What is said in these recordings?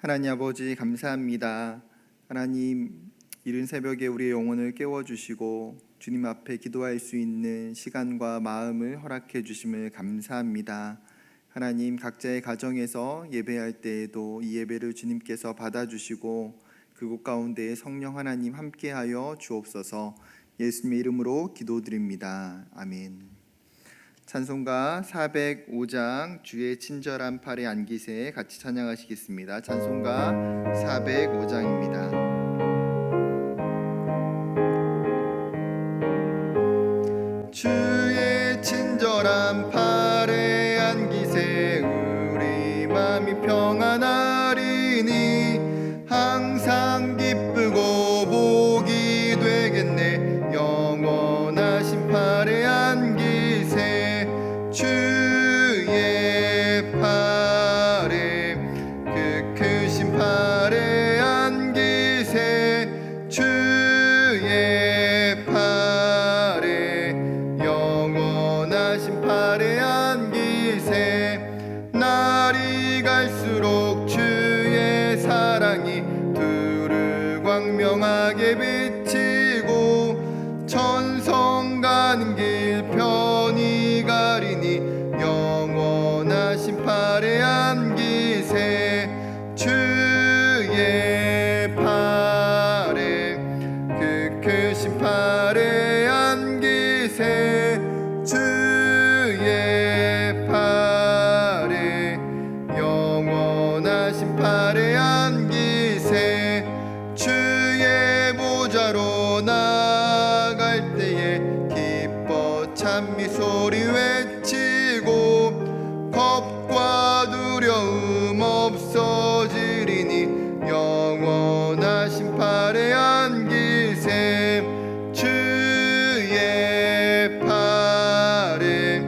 하나님 아버지 감사합니다. 하나님, 이른 새벽에 우리의 영혼을 깨워주시고 주님 앞에 기도할 수 있는 시간과 마음을 허락해 주심을 감사합니다. 하나님, 각자의 가정에서 예배할 때에도 이 예배를 주님께서 받아주시고 그곳 가운데 성령 하나님 함께하여 주옵소서. 예수님의 이름으로 기도드립니다. 아멘. 찬송가 405장 주의 친절한 팔에 안기세 같이 찬양하시겠습니다. 찬송가 405장입니다. 주의 친절한 팔에 안기세 우리 맘이 평안하리니 항상 기쁘고 복이 되겠네. 영원하신 팔에 안기세 주의 팔에 그 크신 팔에 안기세 주의 팔에 영원하신 팔에 안기세 날이 갈수록 주의 사랑이 두루 광명하게 비치고 천성 가는 길 편히 가리니 영원하신 팔에 안기세 주의 팔에 그 크신 팔에 안기세 주의 팔에 영원하신 팔에 안기세 주의 보좌로 나갈 때에 기뻐 찬미 소리 외치고 겁과 두려움 없어지리니 영원하신 팔에 안기세 주의 팔에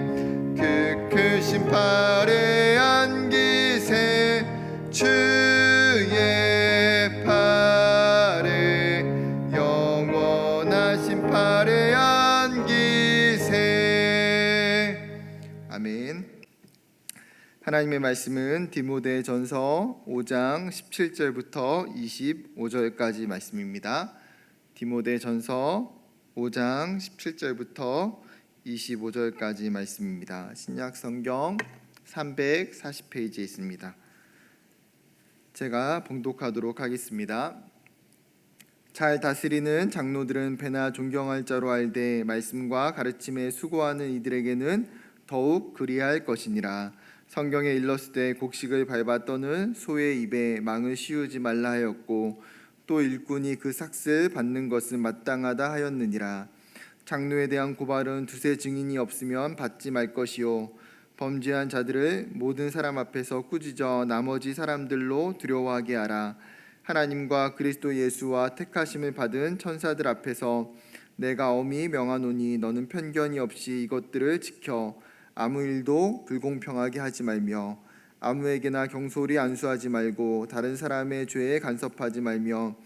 그 크신 팔에 안기세 주의 팔에 영원하신 팔에 안기세. 아멘. 하나님의 말씀은 디모데전서 5장 17절부터 25절까지 말씀입니다. 디모데전서 5장 17절부터 25절까지 말씀입니다. 신약 성경 340페이지에 있습니다. 제가 봉독하도록 하겠습니다. 잘 다스리는 장로들은 배나 존경할 자로 알되 말씀과 가르침에 수고하는 이들에게는 더욱 그리할 것이니라. 성경에 일렀으되 곡식을 밟아 떠는 소의 입에 망을 씌우지 말라 하였고 또 일꾼이 그 삭슬 받는 것은 마땅하다 하였느니라. 장로에 대한 고발은 두세 증인이 없으면 받지 말 것이요 범죄한 자들을 모든 사람 앞에서 꾸짖어 나머지 사람들로 두려워하게 하라. 하나님과 그리스도 예수와 택하심을 받은 천사들 앞에서 내가 엄히 명하노니 너는 편견이 없이 이것들을 지켜 아무 일도 불공평하게 하지 말며 아무에게나 경솔히 안수하지 말고 다른 사람의 죄에 간섭하지 말며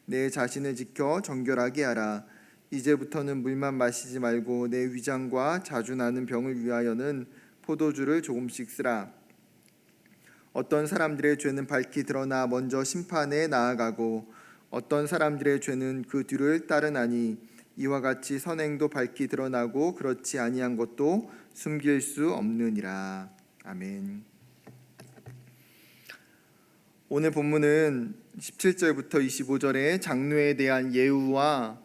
내 자신을 지켜 정결하게 하라. 이제부터는 물만 마시지 말고 내 위장과 자주 나는 병을 위하여는 포도주를 조금씩 쓰라. 어떤 사람들의 죄는 밝히 드러나 먼저 심판에 나아가고 어떤 사람들의 죄는 그 뒤를 따르나니 이와 같이 선행도 밝히 드러나고 그렇지 아니한 것도 숨길 수 없느니라. 아멘. 오늘 본문은 17절부터 25절에 장로에 대한 예우와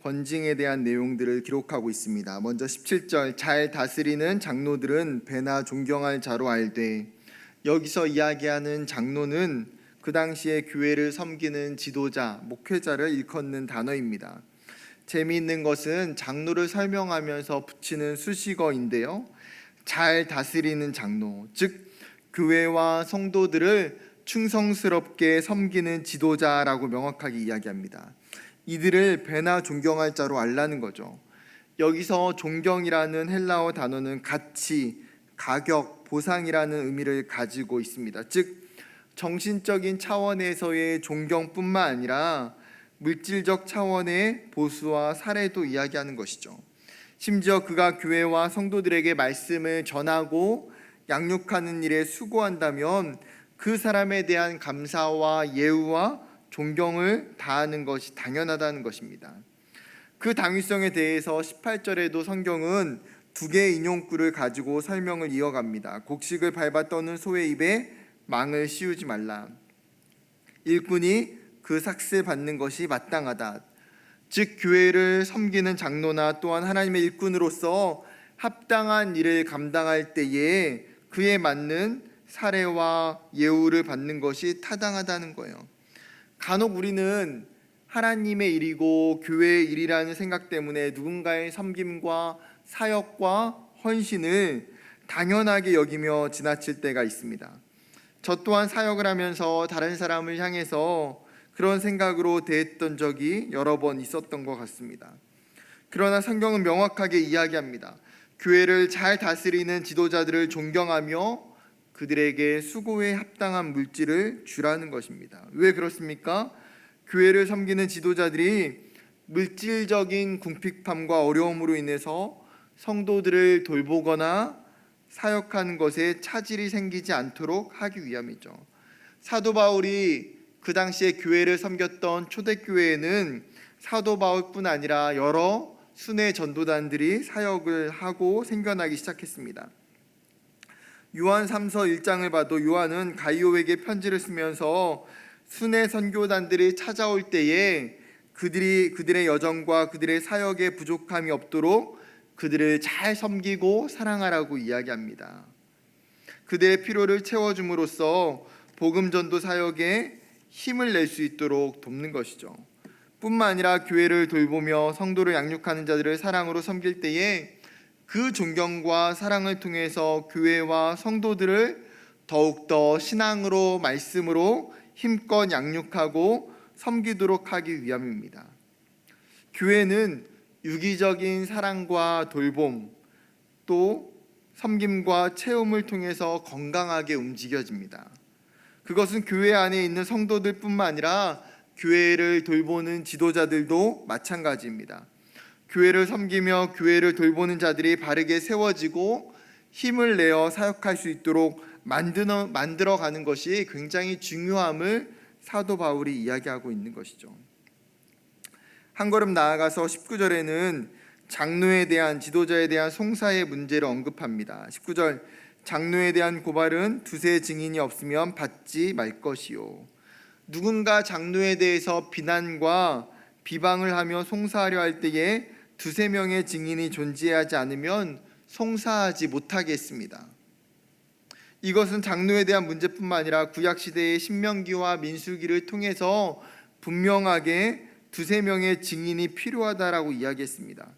권징에 대한 내용들을 기록하고 있습니다. 먼저 17절 잘 다스리는 장로들은 배나 존경할 자로 알되, 여기서 이야기하는 장로는 그 당시에 교회를 섬기는 지도자, 목회자를 일컫는 단어입니다. 재미있는 것은 장로를 설명하면서 붙이는 수식어인데요, 잘 다스리는 장로, 즉 교회와 성도들을 충성스럽게 섬기는 지도자라고 명확하게 이야기합니다. 이들을 배나 존경할 자로 알라는 거죠. 여기서 존경이라는 헬라어 단어는 가치, 가격, 보상이라는 의미를 가지고 있습니다. 즉 정신적인 차원에서의 존경뿐만 아니라 물질적 차원의 보수와 사례도 이야기하는 것이죠. 심지어 그가 교회와 성도들에게 말씀을 전하고 양육하는 일에 수고한다면 그 사람에 대한 감사와 예우와 존경을 다하는 것이 당연하다는 것입니다. 그 당위성에 대해서 18절에도 성경은 두 개의 인용구를 가지고 설명을 이어갑니다. 곡식을 밟아 떠는 소의 입에 망을 씌우지 말라. 일꾼이 그 삭슬 받는 것이 마땅하다. 즉 교회를 섬기는 장로나 또한 하나님의 일꾼으로서 합당한 일을 감당할 때에 그에 맞는 사례와 예우를 받는 것이 타당하다는 거예요. 간혹 우리는 하나님의 일이고 교회의 일이라는 생각 때문에 누군가의 섬김과 사역과 헌신을 당연하게 여기며 지나칠 때가 있습니다. 저 또한 사역을 하면서 다른 사람을 향해서 그런 생각으로 대했던 적이 여러 번 있었던 것 같습니다. 그러나 성경은 명확하게 이야기합니다. 교회를 잘 다스리는 지도자들을 존경하며 그들에게 수고에 합당한 물질을 주라는 것입니다. 왜 그렇습니까? 교회를 섬기는 지도자들이 물질적인 궁핍함과 어려움으로 인해서 성도들을 돌보거나 사역하는 것에 차질이 생기지 않도록 하기 위함이죠. 사도 바울이 그 당시에 교회를 섬겼던 초대교회에는 사도 바울뿐 아니라 여러 순회 전도단들이 사역을 하고 생겨나기 시작했습니다. 요한 3서 1장을 봐도 요한은 가이오에게 편지를 쓰면서 순회 선교단들이 찾아올 때에 그들의 여정과 그들의 사역에 부족함이 없도록 그들을 잘 섬기고 사랑하라고 이야기합니다. 그들의 필요를 채워줌으로써 복음 전도 사역에 힘을 낼 수 있도록 돕는 것이죠. 뿐만 아니라 교회를 돌보며 성도를 양육하는 자들을 사랑으로 섬길 때에 그 존경과 사랑을 통해서 교회와 성도들을 더욱더 신앙으로 말씀으로 힘껏 양육하고 섬기도록 하기 위함입니다. 교회는 유기적인 사랑과 돌봄 또 섬김과 체험을 통해서 건강하게 움직여집니다. 그것은 교회 안에 있는 성도들뿐만 아니라 교회를 돌보는 지도자들도 마찬가지입니다. 교회를 섬기며 교회를 돌보는 자들이 바르게 세워지고 힘을 내어 사역할 수 있도록 만들어가는 것이 굉장히 중요함을 사도 바울이 이야기하고 있는 것이죠. 한 걸음 나아가서 19절에는 장로에 대한 지도자에 대한 송사의 문제를 언급합니다. 19절 장로에 대한 고발은 두세 증인이 없으면 받지 말 것이요. 누군가 장로에 대해서 비난과 비방을 하며 송사하려 할 때에 두세 명의 증인이 존재하지 않으면 송사하지 못하게 했습니다. 이것은 장로에 대한 문제뿐만 아니라 구약시대의 신명기와 민수기를 통해서 분명하게 두세 명의 증인이 필요하다라고 이야기했습니다.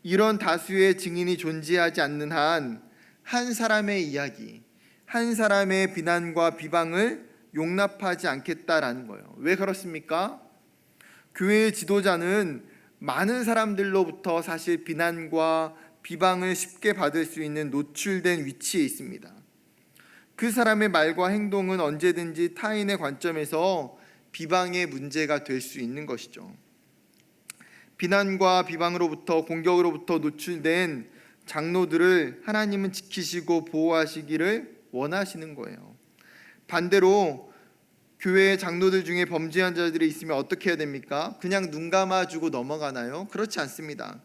이런 다수의 증인이 존재하지 않는 한 한 사람의 이야기, 한 사람의 비난과 비방을 용납하지 않겠다라는 거예요. 왜 그렇습니까? 교회의 지도자는 많은 사람들로부터 사실 비난과 비방을 쉽게 받을 수 있는 노출된 위치에 있습니다. 그 사람의 말과 행동은 언제든지 타인의 관점에서 비방의 문제가 될 수 있는 것이죠. 비난과 비방으로부터 공격으로부터 노출된 장로들을 하나님은 지키시고 보호하시기를 원하시는 거예요. 반대로 교회의 장로들 중에 범죄한 자들이 있으면 어떻게 해야 됩니까? 그냥 눈 감아주고 넘어가나요? 그렇지 않습니다.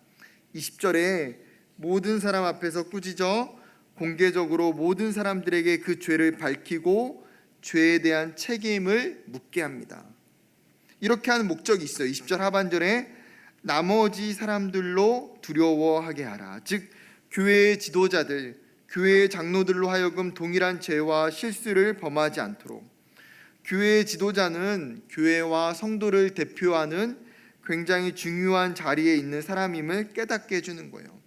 20절에 모든 사람 앞에서 꾸짖어 공개적으로 모든 사람들에게 그 죄를 밝히고 죄에 대한 책임을 묻게 합니다. 이렇게 하는 목적이 있어요. 20절 하반절에 나머지 사람들로 두려워하게 하라. 즉 교회의 지도자들, 교회의 장로들로 하여금 동일한 죄와 실수를 범하지 않도록, 교회의 지도자는 교회와 성도를 대표하는 굉장히 중요한 자리에 있는 사람임을 깨닫게 해주는 거예요.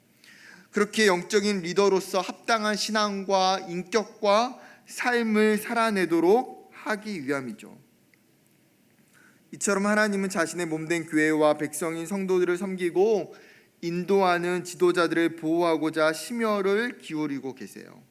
그렇게 영적인 리더로서 합당한 신앙과 인격과 삶을 살아내도록 하기 위함이죠. 이처럼 하나님은 자신의 몸된 교회와 백성인 성도들을 섬기고 인도하는 지도자들을 보호하고자 심혈을 기울이고 계세요.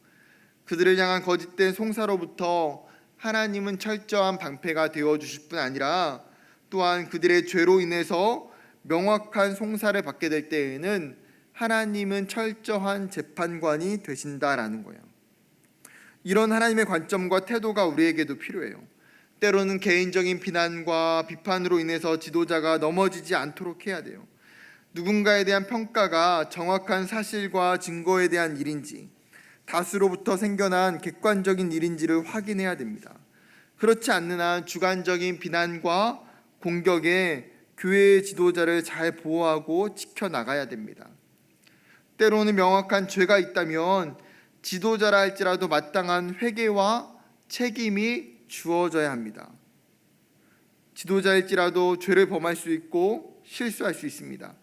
그들을 향한 거짓된 송사로부터 하나님은 철저한 방패가 되어주실 뿐 아니라 또한 그들의 죄로 인해서 명확한 송사를 받게 될 때에는 하나님은 철저한 재판관이 되신다라는 거예요. 이런 하나님의 관점과 태도가 우리에게도 필요해요. 때로는 개인적인 비난과 비판으로 인해서 지도자가 넘어지지 않도록 해야 돼요. 누군가에 대한 평가가 정확한 사실과 증거에 대한 일인지, 다수로부터 생겨난 객관적인 일인지를 확인해야 됩니다. 그렇지 않는 한 주관적인 비난과 공격에 교회의 지도자를 잘 보호하고 지켜나가야 됩니다. 때로는 명확한 죄가 있다면 지도자라 할지라도 마땅한 회개와 책임이 주어져야 합니다. 지도자일지라도 죄를 범할 수 있고 실수할 수 있습니다.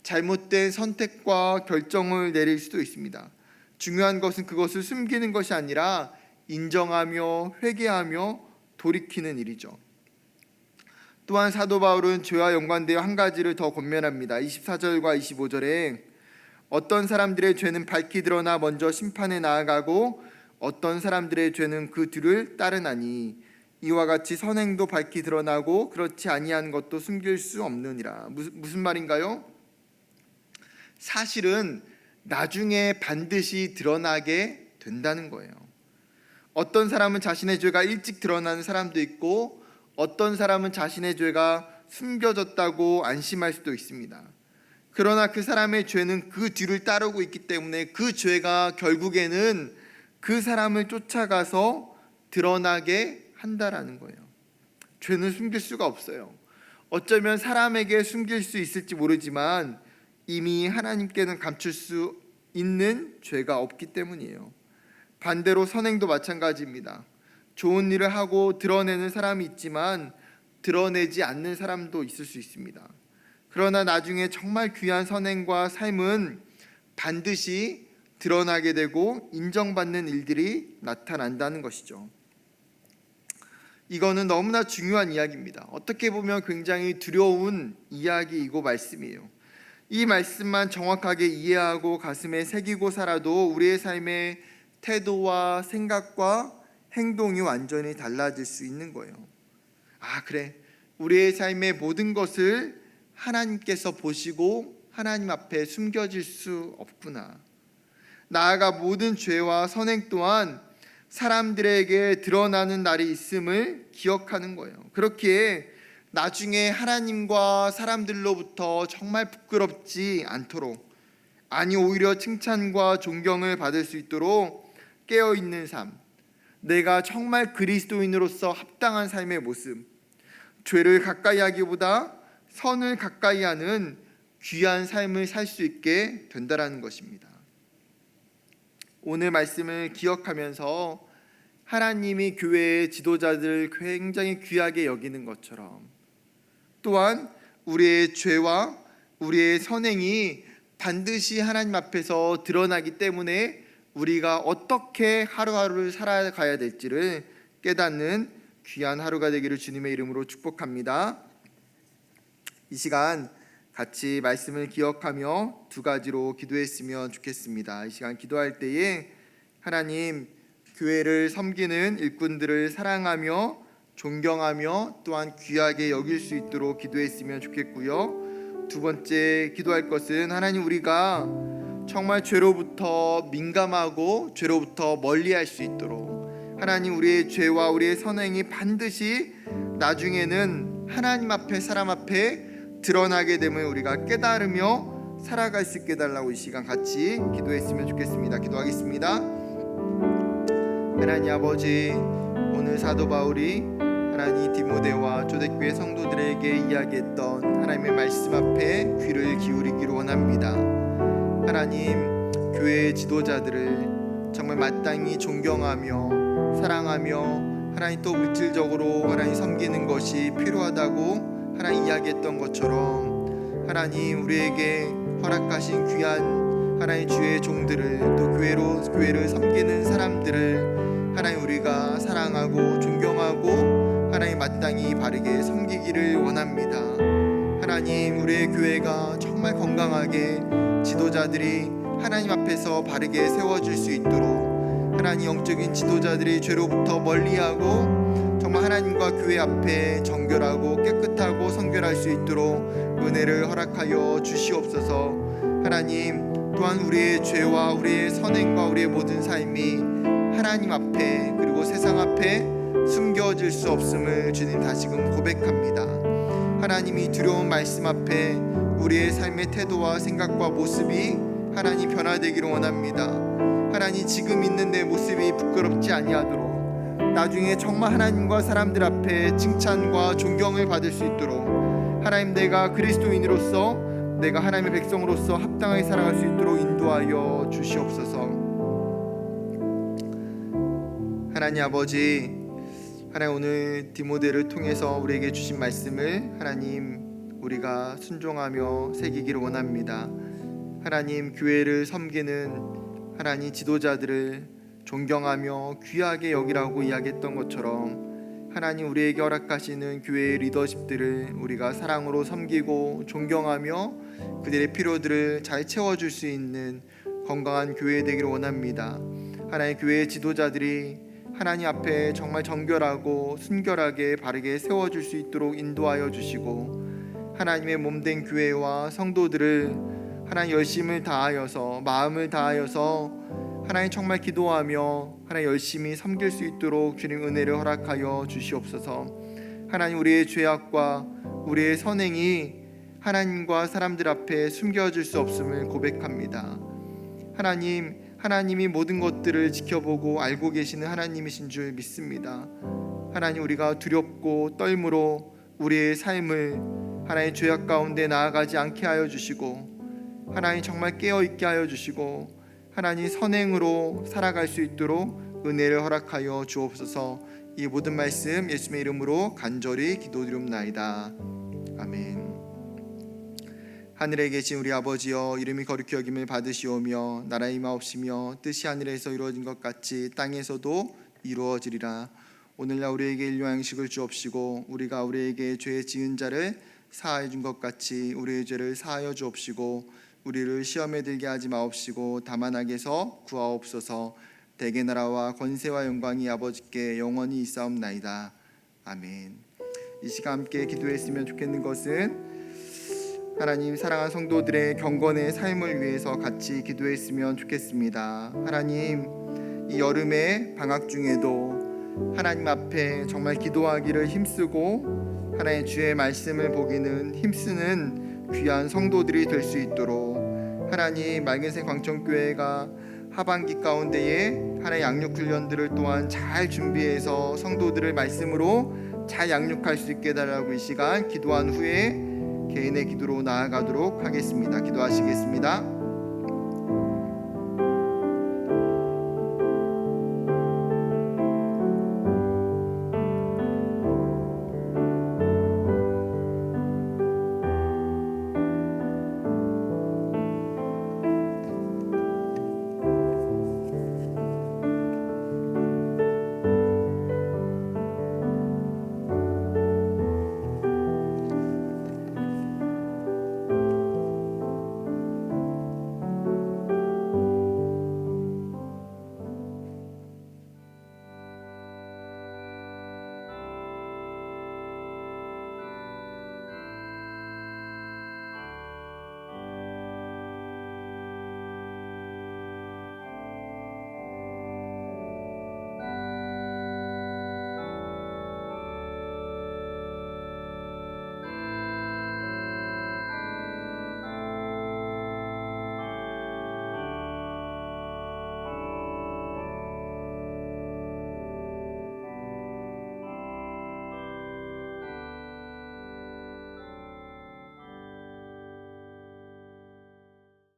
잘못된 선택과 결정을 내릴 수도 있습니다. 중요한 것은 그것을 숨기는 것이 아니라 인정하며 회개하며 돌이키는 일이죠. 또한 사도 바울은 죄와 연관되어 한 가지를 더 권면합니다. 24절과 25절에 어떤 사람들의 죄는 밝히 드러나 먼저 심판에 나아가고 어떤 사람들의 죄는 그 뒤를 따르나니 이와 같이 선행도 밝히 드러나고 그렇지 아니한 것도 숨길 수 없느니라. 무슨 말인가요? 사실은 나중에 반드시 드러나게 된다는 거예요. 어떤 사람은 자신의 죄가 일찍 드러나는 사람도 있고 어떤 사람은 자신의 죄가 숨겨졌다고 안심할 수도 있습니다. 그러나 그 사람의 죄는 그 뒤를 따르고 있기 때문에 그 죄가 결국에는 그 사람을 쫓아가서 드러나게 한다라는 거예요. 죄는 숨길 수가 없어요. 어쩌면 사람에게 숨길 수 있을지 모르지만 이미 하나님께는 감출 수 있는 죄가 없기 때문이에요. 반대로 선행도 마찬가지입니다. 좋은 일을 하고 드러내는 사람이 있지만 드러내지 않는 사람도 있을 수 있습니다. 그러나 나중에 정말 귀한 선행과 삶은 반드시 드러나게 되고 인정받는 일들이 나타난다는 것이죠. 이거는 너무나 중요한 이야기입니다. 어떻게 보면 굉장히 두려운 이야기이고 말씀이에요. 이 말씀만 정확하게 이해하고 가슴에 새기고 살아도 우리의 삶의 태도와 생각과 행동이 완전히 달라질 수 있는 거예요. 아, 그래. 우리의 삶의 모든 것을 하나님께서 보시고 하나님 앞에 숨겨질 수 없구나. 나아가 모든 죄와 선행 또한 사람들에게 드러나는 날이 있음을 기억하는 거예요. 그렇기에 나중에 하나님과 사람들로부터 정말 부끄럽지 않도록, 아니 오히려 칭찬과 존경을 받을 수 있도록 깨어있는 삶, 내가 정말 그리스도인으로서 합당한 삶의 모습, 죄를 가까이 하기보다 선을 가까이 하는 귀한 삶을 살 수 있게 된다라는 것입니다. 오늘 말씀을 기억하면서 하나님이 교회의 지도자들을 굉장히 귀하게 여기는 것처럼 또한 우리의 죄와 우리의 선행이 반드시 하나님 앞에서 드러나기 때문에 우리가 어떻게 하루하루를 살아가야 될지를 깨닫는 귀한 하루가 되기를 주님의 이름으로 축복합니다. 이 시간 같이 말씀을 기억하며 두 가지로 기도했으면 좋겠습니다. 이 시간 기도할 때에 하나님, 교회를 섬기는 일꾼들을 사랑하며 존경하며 또한 귀하게 여길 수 있도록 기도했으면 좋겠고요. 두 번째 기도할 것은 하나님, 우리가 정말 죄로부터 민감하고 죄로부터 멀리할 수 있도록 하나님, 우리의 죄와 우리의 선행이 반드시 나중에는 하나님 앞에 사람 앞에 드러나게 됨을 우리가 깨달으며 살아갈 수 있게 해달라고 이 시간 같이 기도했으면 좋겠습니다. 기도하겠습니다. 하나님 아버지, 오늘 사도 바울이 하나님 디모데와 초대교회 성도들에게 이야기했던 하나님의 말씀 앞에 귀를 기울이기를 원합니다. 하나님, 교회의 지도자들을 정말 마땅히 존경하며 사랑하며 하나님 또 물질적으로 하나님 섬기는 것이 필요하다고 하나님 이야기했던 것처럼 하나님, 우리에게 허락하신 귀한 하나님 주의 종들을 또 교회를 섬기는 사람들을 하나님 우리가 사랑하고 존경하고 하나님 마땅히 바르게 섬기기를 원합니다. 하나님, 우리의 교회가 정말 건강하게 지도자들이 하나님 앞에서 바르게 세워질 수 있도록 하나님, 영적인 지도자들이 죄로부터 멀리하고 정말 하나님과 교회 앞에 정결하고 깨끗하고 성결할 수 있도록 은혜를 허락하여 주시옵소서. 하나님, 또한 우리의 죄와 우리의 선행과 우리의 모든 삶이 하나님 앞에 그리고 세상 앞에 숨겨질 수 없음을 주님 다시금 고백합니다. 하나님이 두려운 말씀 앞에 우리의 삶의 태도와 생각과 모습이 하나님 변화되기를 원합니다. 하나님 지금 있는 내 모습이 부끄럽지 아니하도록 나중에 정말 하나님과 사람들 앞에 칭찬과 존경을 받을 수 있도록 하나님 내가 그리스도인으로서 내가 하나님의 백성으로서 합당하게 살아갈 수 있도록 인도하여 주시옵소서. 하나님 아버지, 하나님 오늘 디모데를 통해서 우리에게 주신 말씀을 하나님 우리가 순종하며 새기기를 원합니다. 하나님 교회를 섬기는 하나님 지도자들을 존경하며 귀하게 여기라고 이야기했던 것처럼 하나님 우리에게 허락하시는 교회의 리더십들을 우리가 사랑으로 섬기고 존경하며 그들의 필요들을 잘 채워줄 수 있는 건강한 교회 되기를 원합니다. 하나님 교회의 지도자들이 하나님 앞에 정말 정결하고 순결하게 바르게 세워줄 수 있도록 인도하여 주시고 하나님의 몸된 교회와 성도들을 하나님 열심을 다하여서 마음을 다하여서 하나님 정말 기도하며 하나님 열심히 섬길 수 있도록 주님 은혜를 허락하여 주시옵소서. 하나님 우리의 죄악과 우리의 선행이 하나님과 사람들 앞에 숨겨질 수 없음을 고백합니다. 하나님이 모든 것들을 지켜보고 알고 계시는 하나님이신 줄 믿습니다. 하나님 우리가 두렵고 떨므로 우리의 삶을 하나님의 죄악 가운데 나아가지 않게 하여 주시고 하나님 정말 깨어있게 하여 주시고 하나님 선행으로 살아갈 수 있도록 은혜를 허락하여 주옵소서. 이 모든 말씀 예수님의 이름으로 간절히 기도드리옵나이다. 아멘. 하늘에 계신 우리 아버지여, 이름이 거룩히 여김을 받으시오며 나라의 임하옵시며 뜻이 하늘에서 이루어진 것 같이 땅에서도 이루어지리라. 오늘날 우리에게 일용할 양식을 주옵시고 우리가 우리에게 죄 지은 자를 사하여 준 것 같이 우리의 죄를 사하여 주옵시고 우리를 시험에 들게 하지 마옵시고 다만 악에서 구하옵소서. 대개 나라와 권세와 영광이 아버지께 영원히 있사옵나이다. 아멘. 이 시간 함께 기도했으면 좋겠는 것은 하나님 사랑하는 성도들의 경건의 삶을 위해서 같이 기도했으면 좋겠습니다. 하나님 이 여름의 방학 중에도 하나님 앞에 정말 기도하기를 힘쓰고 하나님의 주의 말씀을 보기는 힘쓰는 귀한 성도들이 될 수 있도록 하나님 맑은새 광천교회가 하반기 가운데에 하나의 양육 훈련들을 또한 잘 준비해서 성도들을 말씀으로 잘 양육할 수 있게 해달라고 이 시간 기도한 후에 개인의 기도로 나아가도록 하겠습니다. 기도하시겠습니다.